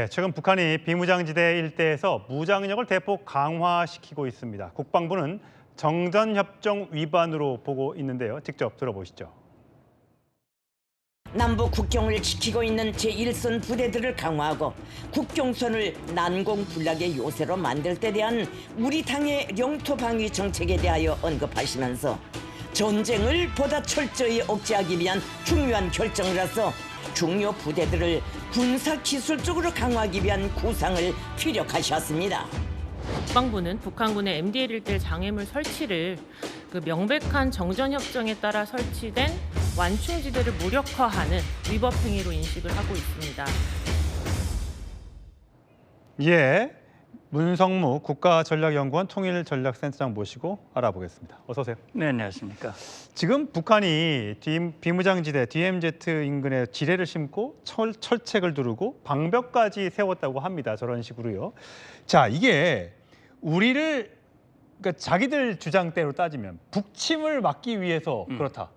최근 북한이 비무장지대 일대에서 무장력을 대폭 강화시키고 있습니다. 국방부는 정전협정 위반으로 보고 있는데요. 직접 들어보시죠. 남북 국경을 지키고 있는 제1선 부대들을 강화하고 국경선을 난공불락의 요새로 만들 때 대한 우리 당의 영토 방위 정책에 대하여 언급하시면서 전쟁을 보다 철저히 억제하기 위한 중요한 결정이라서 중요 부대들을 군사기술적으로 강화하기 위한 구상을 피력하셨습니다. 국방부는 북한군의 MDL 일대 장애물 설치를 명백한 정전협정에 따라 설치된 완충지대를 무력화하는 위법 행위로 인식을 하고 있습니다. 문성무 국가전략연구원 통일전략센터장 모시고 알아보겠습니다. 어서 오세요. 네, 안녕하십니까. 지금 북한이 비무장지대 DMZ 인근에 지뢰를 심고 철책을 두르고 방벽까지 세웠다고 합니다. 저런 식으로요. 자, 이게 그러니까 자기들 주장대로 따지면 북침을 막기 위해서 그렇다.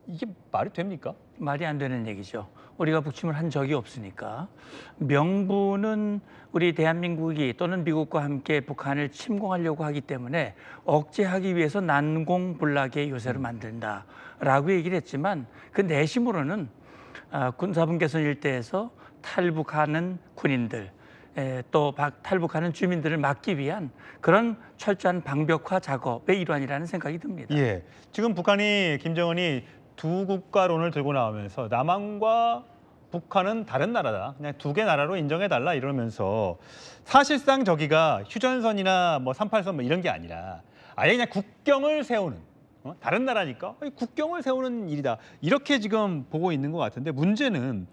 이게 말이 됩니까? 말이 안 되는 얘기죠. 우리가 북침을 한 적이 없으니까. 명분은 우리 대한민국이 또는 미국과 함께 북한을 침공하려고 하기 때문에 억제하기 위해서 난공불락의 요새를 만든다라고 얘기를 했지만 그 내심으로는 군사분계선 일대에서 탈북하는 군인들 또 탈북하는 주민들을 막기 위한 그런 철저한 방벽화 작업의 일환이라는 생각이 듭니다. 지금 김정은이 두 국가론을 들고 나오면서 남한과 북한은 다른 나라다. 그냥 두 개 나라로 인정해달라 이러면서 사실상 저기가 휴전선이나 38선 이런 게 아니라 아예 그냥 국경을 세우는 다른 나라니까 국경을 세우는 일이다. 이렇게 지금 보고 있는 것 같은데 문제는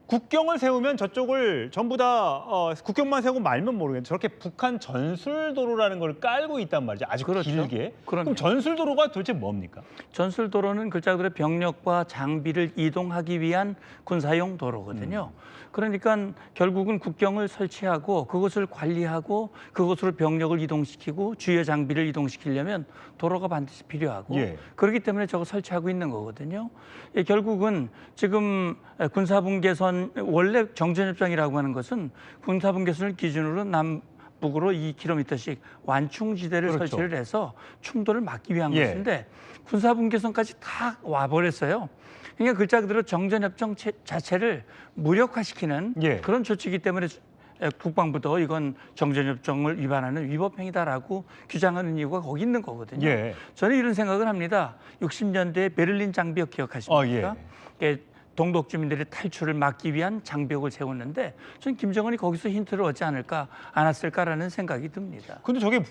국경을 세우면 저쪽을 전부 다 국경만 세우고 말면 모르겠는데 저렇게 북한 전술도로라는 걸 깔고 있단 말이죠. 아주 길게. 그럼 전술도로가 도대체 뭡니까? 전술도로는 글자 그대로 병력과 장비를 이동하기 위한 군사용 도로거든요. 그러니까 결국은 국경을 설치하고 그것을 관리하고 그것으로 병력을 이동시키고 주요 장비를 이동시키려면 도로가 반드시 필요하고 그렇기 때문에 저거 설치하고 있는 거거든요. 결국은 지금 군사분계선 원래 정전협정이라고 하는 것은 군사분계선을 기준으로 남북으로 2km씩 완충지대를 설치를 해서 충돌을 막기 위한 것인데 군사분계선까지 다 와버렸어요. 그러니까 글자 그대로 정전협정 자체를 무력화시키는 그런 조치이기 때문에 국방부도 이건 정전협정을 위반하는 위법행위다라고 규정하는 이유가 거기 있는 거거든요. 저는 이런 생각을 합니다. 60년대 베를린 장벽 기억하십니까? 동독 주민들의 탈출을 막기 위한 장벽을 세웠는데 저는 김정은이 거기서 힌트를 얻지 않았을까라는 생각이 듭니다. 근데 저게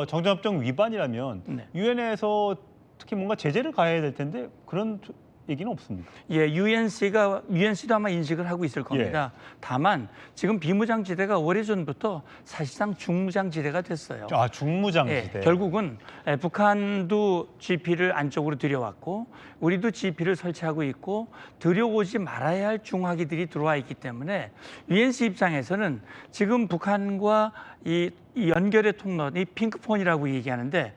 정전협정 위반이라면 유엔에서 특히 뭔가 제재를 가해야 될 텐데 그런 얘기는 없습니다. UNC도 아마 인식을 하고 있을 겁니다. 다만 지금 비무장지대가 오래전부터 사실상 중무장지대가 됐어요. 중무장지대. 결국은 북한도 GP를 안쪽으로 들여왔고 우리도 GP를 설치하고 있고 들여오지 말아야 할 중화기들이 들어와 있기 때문에 UNC 입장에서는 지금 북한과 이 연결의 통로, 이 핑크폰이라고 얘기하는데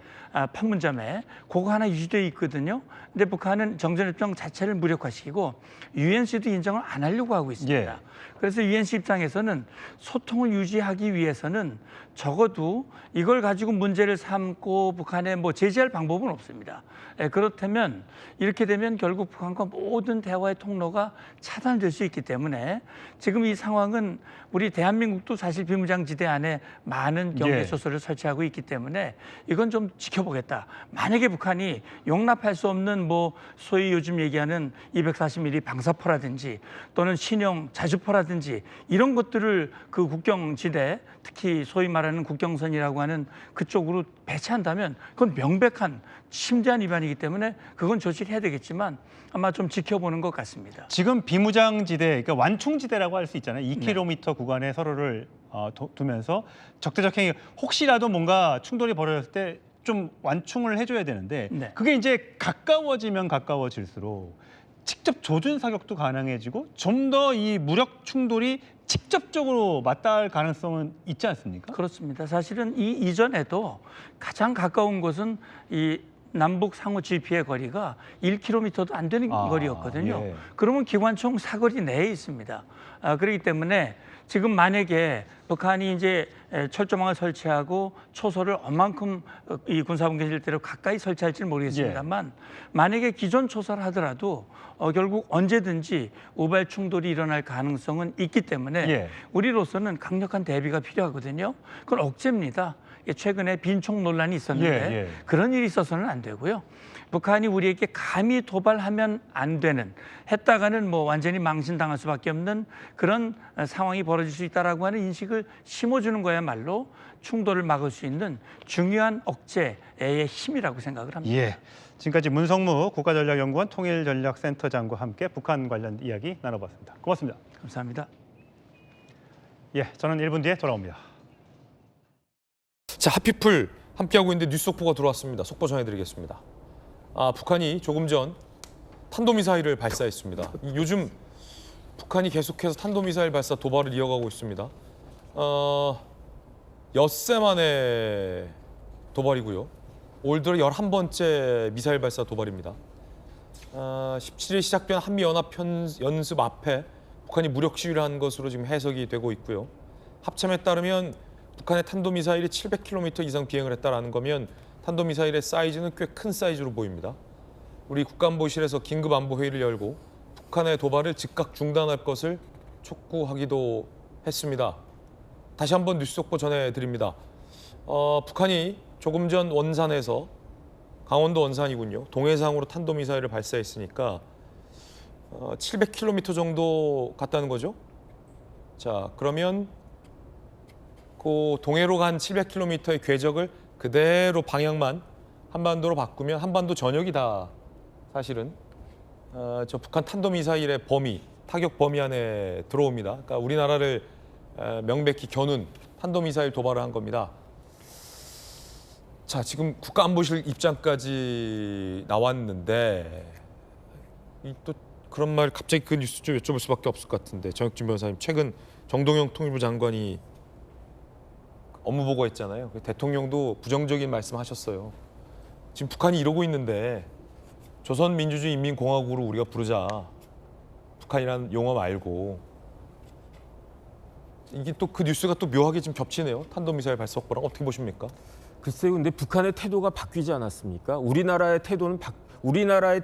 판문점에 그거 하나 유지되어 있거든요. 근데 북한은 정전협정 자체를 무력화시키고 UNC도 인정을 안 하려고 하고 있습니다. 그래서 UNC 입장에서는 소통을 유지하기 위해서는 적어도 이걸 가지고 문제를 삼고 북한에 제재할 방법은 없습니다. 그렇다면 이렇게 되면 결국 북한과 모든 대화의 통로가 차단될 수 있기 때문에 지금 이 상황은 우리 대한민국도 사실 비무장지대 안에 많은 경계소설을 설치하고 있기 때문에 이건 좀 지켜보겠다. 만약에 북한이 용납할 수 없는 소위 요즘 얘기하는 240mm 방사포라든지 또는 신형 자주포라든지 이런 것들을 그 국경지대 특히 소위 말하는 국경선이라고 하는 그쪽으로 배치한다면 그건 명백한 심대한 위반이기 때문에 그건 조치를 해야 되겠지만 아마 좀 지켜보는 것 같습니다. 지금 비무장지대, 그러니까 완충지대라고 할 수 있잖아요. 2km 구간에 서로를 두면서 적대적 행위, 혹시라도 뭔가 충돌이 벌어졌을 때 좀 완충을 해줘야 되는데 그게 이제 가까워지면 가까워질수록 직접 조준 사격도 가능해지고 좀 더 이 무력 충돌이 직접적으로 맞닿을 가능성은 있지 않습니까? 그렇습니다. 사실은 이 이전에도 가장 가까운 곳은 이 남북 상호 GP의 거리가 1km도 안 되는 거리였거든요. 그러면 기관총 사거리 내에 있습니다. 그렇기 때문에 지금 만약에 북한이 이제 철조망을 설치하고 초소를 얼만큼 이 군사분계실대로 가까이 설치할지는 모르겠습니다만 만약에 기존 초소를 하더라도 결국 언제든지 우발 충돌이 일어날 가능성은 있기 때문에 우리로서는 강력한 대비가 필요하거든요. 그건 억제입니다. 최근에 빈총 논란이 있었는데 그런 일이 있어서는 안 되고요. 북한이 우리에게 감히 도발하면 안 되는, 했다가는 뭐 완전히 망신당할 수밖에 없는 그런 상황이 벌어질 수 있다라고 하는 인식을 심어주는 거야말로 충돌을 막을 수 있는 중요한 억제의 힘이라고 생각을 합니다. 예. 지금까지 문성무 국가전략연구원 통일전략센터장과 함께 북한 관련 이야기 나눠봤습니다. 고맙습니다. 감사합니다. 예, 저는 1분 뒤에 돌아옵니다. 자, 핫피플 함께하고 있는데 뉴스 속보가 들어왔습니다. 속보 전해드리겠습니다. 북한이 조금 전 탄도미사일을 발사했습니다. 요즘 북한이 계속해서 탄도미사일 발사 도발을 이어가고 있습니다. 엿새 만에 도발이고요. 올 들어 11번째 미사일 발사 도발입니다. 17일 시작된 한미연합 연습 앞에 북한이 무력 시위를 한 것으로 지금 해석이 되고 있고요. 합참에 따르면 북한의 탄도미사일이 700km 이상 비행을 했다라는 거면 탄도미사일의 사이즈는 꽤 큰 사이즈로 보입니다. 우리 국가안보실에서 긴급안보회의를 열고 북한의 도발을 즉각 중단할 것을 촉구하기도 했습니다. 다시 한번 뉴스 속보 전해드립니다. 북한이 조금 전 원산에서, 강원도 원산이군요, 동해상으로 탄도미사일을 발사했으니까 700km 정도 갔다는 거죠. 자, 그러면 그 동해로 간 700km의 궤적을 그대로 방향만 한반도로 바꾸면 한반도 전역이 다 사실은 저 북한 탄도미사일의 범위, 타격 범위 안에 들어옵니다. 그러니까 우리나라를 명백히 겨눈 탄도미사일 도발을 한 겁니다. 자, 지금 국가안보실 입장까지 나왔는데 또 그런 말 갑자기 그 뉴스 좀 여쭤볼 수밖에 없을 것 같은데, 정혁진 변호사님, 최근 정동영 통일부 장관이 업무 보고했잖아요. 대통령도 부정적인 말씀하셨어요. 지금 북한이 이러고 있는데 조선민주주의인민공화국으로 우리가 부르자. 북한이라는 용어 말고. 이게 또 그 뉴스가 또 묘하게 지금 겹치네요. 탄도미사일 발사 확보랑 어떻게 보십니까? 글쎄요, 근데 북한의 태도가 바뀌지 않았습니까? 우리나라의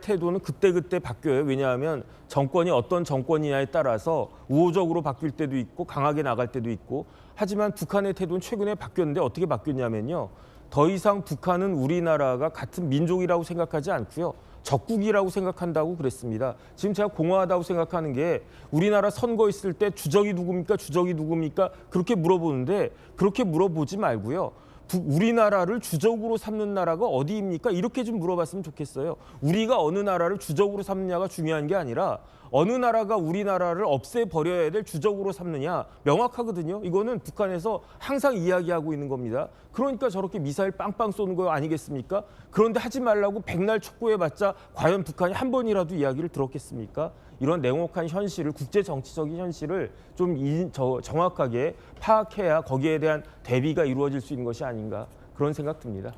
태도는 그때그때 바뀌어요. 왜냐하면 정권이 어떤 정권이냐에 따라서 우호적으로 바뀔 때도 있고 강하게 나갈 때도 있고, 하지만 북한의 태도는 최근에 바뀌었는데 어떻게 바뀌었냐면요. 더 이상 북한은 우리나라가 같은 민족이라고 생각하지 않고요. 적국이라고 생각한다고 그랬습니다. 지금 제가 공허하다고 생각하는 게, 우리나라 선거 있을 때 주적이 누굽니까? 주적이 누굽니까? 그렇게 물어보는데, 그렇게 물어보지 말고요. 우리나라를 주적으로 삼는 나라가 어디입니까? 이렇게 좀 물어봤으면 좋겠어요. 우리가 어느 나라를 주적으로 삼느냐가 중요한 게 아니라 어느 나라가 우리나라를 없애버려야 될 주적으로 삼느냐, 명확하거든요. 이거는 북한에서 항상 이야기하고 있는 겁니다. 그러니까 저렇게 미사일 빵빵 쏘는 거 아니겠습니까? 그런데 하지 말라고 백날 촉구해봤자 과연 북한이 한 번이라도 이야기를 들었겠습니까? 이런 냉혹한 현실을, 국제 정치적인 현실을 좀 정확하게 파악해야 거기에 대한 대비가 이루어질 수 있는 것이 아닌가, 그런 생각 듭니다.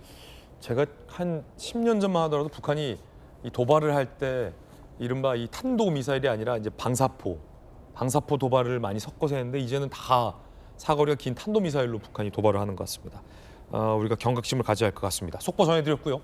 제가 한 10년 전만 하더라도 북한이 이 도발을 할 때 이른바 이 탄도 미사일이 아니라 이제 방사포 도발을 많이 섞어서 했는데, 이제는 다 사거리가 긴 탄도 미사일로 북한이 도발을 하는 것 같습니다. 우리가 경각심을 가져야 할 것 같습니다. 속보 전해드렸고요.